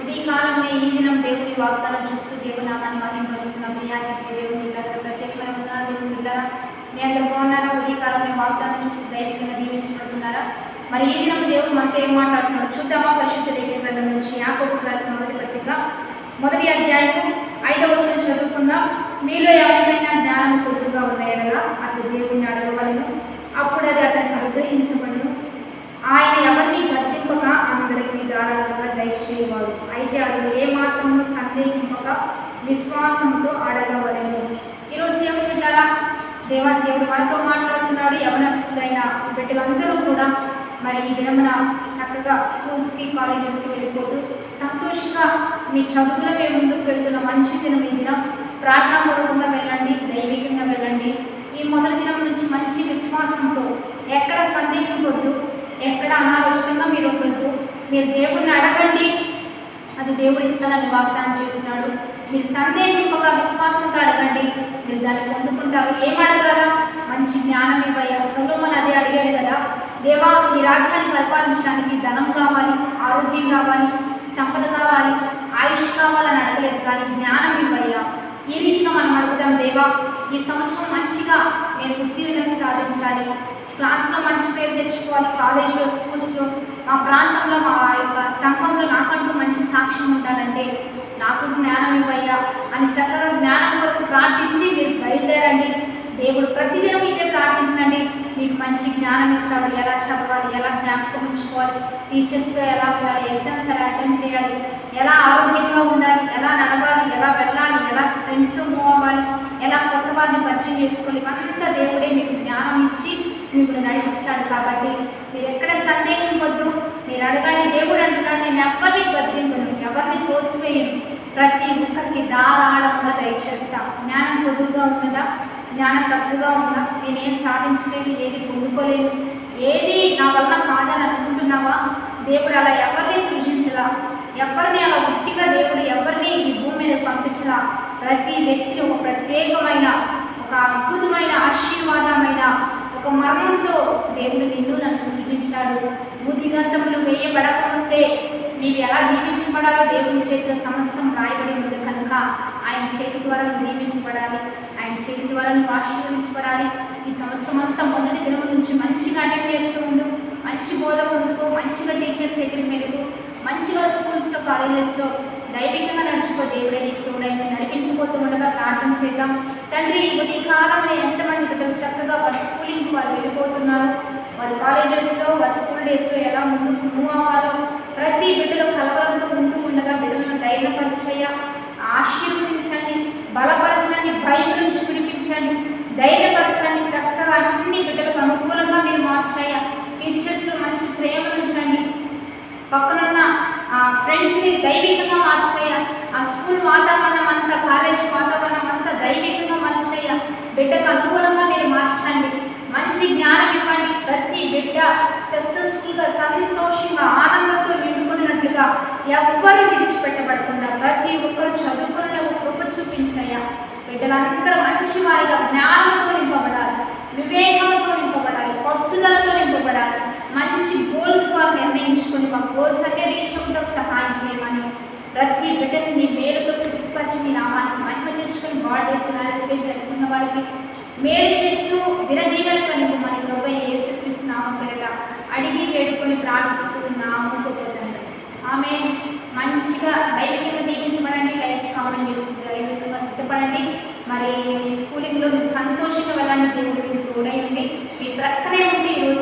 ఇది కాలంలో ఈ దినం దేవుని వాగ్దానం చూస్తూ దేవుని నామాన్ని మహిమపరుస్తున్నాం. దేవుని బిడ్డలారా, ప్రత్యేకమైన వందనాలు దేవుని బిడ్డలారా. మీ అందరూ బాగున్నారా? ఉదయ కాలంలో వాగ్దానం చూస్తూ దైవికంగా దీవించబడుతున్నారా? మరి ఈ దినం దేవుడు మనతో ఏం మాట్లాడుతున్నాడు చూద్దామా? పరిశుద్ధ లేఖన గ్రంథం నుంచి యాకోబుకు రాసిన మొదటి పత్రిక 1వ అధ్యాయం 5వ వచనం చదువుకుందాం. మీలో ఎవరికైనా జ్ఞానం కొద్దుగా ఉన్నాయనగా అతడు దేవుణ్ణి అడగవలను, అప్పుడు అది అతనికి అనుగ్రహించబడును. ఆయన ఎవరిని గద్దింపక అందరికీ ధారాళంగా దయచేయవాడు. అయితే అది ఏమాత్రము సందేహింపక విశ్వాసంతో అడగవలను. ఈరోజు దేవుడు బిడ్డలారా, దేవుడు మనతో మాట్లాడుతున్నాడు. యవనస్తులైన బిడ్డలందరూ కూడా మరి ఈ దినమున చక్కగా స్కూల్స్కి కాలేజెస్కి వెళ్ళిపోతూ సంతోషంగా మీ చదువులో మేము ముందుకు వెళ్తున్న మంచి దినం ఈ దినం. ప్రార్థనాపూర్వకంగా వెళ్ళండి, దైవికంగా వెళ్ళండి. ఈ మొదటి దినం నుంచి మంచి విశ్వాసంతో ఎక్కడ సందేహించవద్దు, ఎక్కడ అనాలోచితంగా మీరు ఉండొద్దు. మీరు దేవుడిని అడగండి, అది దేవుడు ఇస్తానని వాగ్దానం చేస్తున్నాడు. మీరు సందేహింపగా విశ్వాసంతో అడగండి, మీరు దాన్ని పొందుకుంటారు. ఏం అడగాలా? మంచి జ్ఞానం ఇవ్వయ్యా. సొలొమోను అదే అడిగాడు కదా, దేవా ఈ రాజ్యాన్ని పరిపాలించడానికి ధనం కావాలి, ఆరోగ్యం కావాలి, సంపద కావాలి, ఆయుష్ కావాలని అడగలేదు, కానీ జ్ఞానం ఇవ్వయ్యా. ఈ రీతిగా మనం అడుగుదాం, దేవా ఈ సంవత్సరం మంచిగా నేను ఉత్తీర్ణత సాధించాలి, క్లాస్లో మంచి పేరు తెచ్చుకోవాలి, కాలేజ్లో స్కూల్స్లో మా ప్రాంతంలో మా యొక్క సంఘంలో నాకంటూ మంచి సాక్ష్యం ఉండాలంటే నాకు జ్ఞానం ఇవ్వయ్యా అని చక్కగా జ్ఞానం కొరకు ప్రార్థించి మీరు బయలుదేరండి. దేవుడు ప్రతిదినం ఇదే ప్రార్థించండి, మీకు మంచి జ్ఞానం ఇస్తాడు. ఎలా చదవాలి, ఎలా జ్ఞాపకం ఉంచుకోవాలి, టీచర్స్తో ఎలా ఉండాలి, ఎగ్జామ్స్ ఎలా అటెంప్ట్ చేయాలి, ఎలా ఆరోగ్యంగా ఉండాలి, ఎలా నడవాలి, ఎలా వెళ్ళాలి, ఎలా ఫ్రెండ్స్తో మూవ్ అవ్వాలి, ఎలా కొత్త వారిని పరిచయం చేసుకోవాలి, ఇవంతా దేవుడే మీకు జ్ఞానం ఇచ్చి మీకు నడిపిస్తాడు. కాబట్టి మీరు ఎక్కడ సందేహించవద్దు, మీరు అడగండి. దేవుడు అంటున్నాడు, నేను ఎవరిని గద్దింపను, ఎవరిని తోసివేయను, ప్రతి ఒక్కరికి ధారాళంగా దయచేస్తాను. జ్ఞానం పొదువుగా ఉన్నదా, జ్ఞానం తక్కువగా ఉందా, నేనేం సాధించలేను, ఏది పొందుకోలేను, ఏది నా వల్ల కాదని అనుకుంటున్నావా? దేవుడు అలా ఎవరిని సృజించలా, ఎవరిని అలా ఉట్టిగా దేవుడు ఎవరిని ఈ భూమి మీద పంపించలా. ప్రతి వ్యక్తిని ఒక ప్రత్యేకమైన, ఒక అద్భుతమైన, ఆశీర్వాదమైన ఒక మర్మంతో దేవుడు నిన్ను నన్ను సృజించాడు. బుద్ధిగంతములు వేయబడకముందే నీవు ఎలా దీవించబడాలో దేవుని చేతిలో సమస్తం రాయబడి ఉంది కనుక ఆయన చేతి ద్వారా దీవించబడాలి, ఆయన చేతి ద్వారా నువ్వు ఆశీర్వదించబడాలి. ఈ సంవత్సరం అంతా మొదటి దినం నుంచి మంచిగా అటెండ్ చేస్తూ ఉండు, మంచి బోధ పొందుకో, మంచిగా టీచర్స్ దగ్గరికి మెలుగు, మంచిగా స్కూల్స్లో కాలేజెస్లో దైవికంగా నడుచుకో. దేవుడే నీకు తోడైనా నడిపించిపోతూ ఉండగా ప్రార్థన చేద్దాం. తండ్రి, ఈ కాలంలో ఎంతమంది బిడ్డలు చక్కగా వారి స్కూలింగ్కి వారు వెళ్ళిపోతున్నారు, వారి కాలేజెస్లో వారి స్కూల్ డేస్లో ఎలా ముందుకు మూవ్ అవ్వాలో ప్రతి బిడ్డలు కలవరంతో ఉంటూ ఉండగా బిడ్డలను ధైర్యపరిచయ్యా, ఆశీర్వదించండి, బలపరచండి, భయం నుంచి విడిపించండి, ధైర్యపరచండి. చక్కగా అన్ని బిడ్డలకు అనుకూలంగా మీరు మార్చాయా. టీచర్స్లో మంచి ప్రేమ ఉంచండి, పక్కనున్న ఫ్రెండ్స్ని దైవికంగా మార్చాయా. ఆ స్కూల్ వాతావరణం అంతా, కాలేజ్ వాతావరణం అంతా దైవికంగా మార్చాయా. బిడ్డకు అనుకూలంగా మీరు మార్చండి, మంచి జ్ఞానం ఇవ్వండి. ప్రతి బిడ్డ సక్సెస్ఫుల్గా, సంతోషంగా, ఆనందంతో నిండుకున్నట్లుగా ఎవ్వరు విడిచిపెట్టబడకుండా ప్రతి ఒక్కరు చదువుకునే కృప చూపించాయా. బిడ్డలందరూ మంచి వారిగా జ్ఞానంతో నింపబడాలి, వివేకంతో నింపబడాలి, పట్టుదలతో నింపబడాలి. మంచి గోల్స్ వారు నిర్ణయించుకొని మా గోల్స్ అన్ని రీచ్ అవ్వడానికి సహాయం చేయమని ప్రతి బిడ్డని నీ మేలుతో తృప్తిపరిచి నీ నామానికి మహిమ తెచ్చుకొని బాడీస్ మ్యారేజ్ స్టేజ్ జరుపుకున్న వారికి మేలు చేస్తూ దినదీవెనలు నింపమని ప్రభువైన యేసుక్రీస్తు నామం పేరిట అడిగి వేడుకొని ప్రార్థిస్తున్నాము. ఆమె మంచిగా దైవికంగా దీవించబడండి, లైఫ్ కామెంట్ చేస్తుంది, దైవికంగా సిద్ధపడండి. మరి మీ స్కూలింగ్లో మీరు సంతోషంగా వెళ్ళండి. దేవుడు మీకు తోడై ఉండి మీ ప్రక్కనే ఉండి ఈరోజు